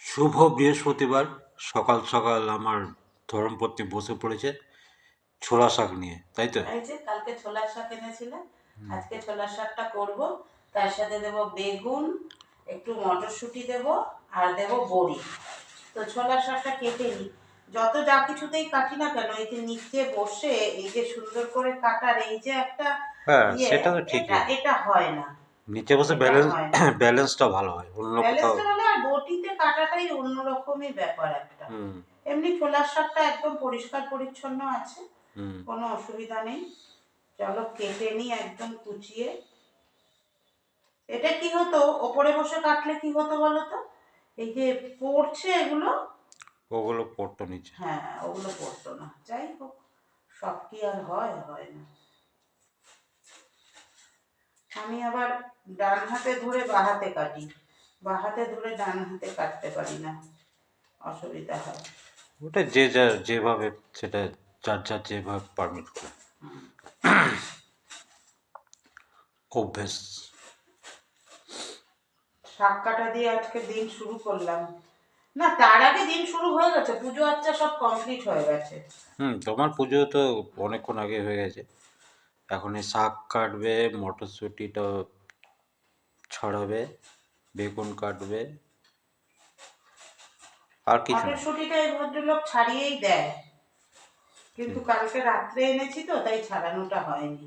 শুভ বৃহস্পতিবার। সকাল সকাল আমার ধর্মপত্নী বসে পড়েছে ছোলা শাক নিয়ে, তাই তো? এই যে কালকে ছোলার শাক এনেছিলাম, আজকে ছোলার শাকটা করব। তার সাথে দেব বেগুন, একটু মটরশুঁটি দেব, আর দেব বড়ি। তো ছোলার শাকটা কেটে নিই। যত যা কিছুতেই কাটি না কেন, এই যে নিচে বসে এই যে সুন্দর করে কাটার এই যে একটা হ্যাঁ, ইয়ে, সেটা তো এটা ঠিকই। এটা হয় না। নিচে বসে এটা ব্যালেন্স হয় না। ব্যালেন্সটা ভালো হয়, অন্য কোথাও। ব্যালেন্সটা হলে আর বটিতে কাটাটাই অন্যরকমই ব্যাপার একটা। হুম। এমনি ছোলার শাকটা একদম পরিষ্কার পরিচ্ছন্ন আছে, হুম। কোনো অসুবিধা নেই। চলো কেটে নিই একদম কুচিয়ে। এটা কি হতো, ওপরে বসে কাটলে কি হতো বলো তো, এই যে পড়ছে এগুলো। ওগুলো পড়তো নিচে। হ্যাঁ, ওগুলো পড়তো না। যাই হোক, সব কি আর হয়, হয় না। আমি আবার ডান হাতে ধরে বাঁ হাতে কাটি, বাঁ হাতে ধরে ডান হাতে কাটতে পারি না, অসুবিধা হয়। ওটা যে যার যেভাবে, সেটা যার যার যেভাবে পারমিট করে অভ্যেস। শাক কাটা দিয়ে আজকে দিন শুরু করলাম। না, তার আগে দিন শুরু হয়ে গেছে, পুজো আচ্চা সব কমপ্লিট হয়ে গেছে। তোমার পুজো তো অনেকক্ষণ আগে হয়ে গেছে। এখন এই শাক কাটবে, মটরশুঁটিটা ছড়াবে, বেগুন কাটবে, আর কিছু না। মটরশুঁটিটা এই ভদ্রলোক ছাড়িয়েই দেয়, কিন্তু হুম। কালকে রাত্রে এনেছি তো তাই ছাড়ানোটা হয়নি।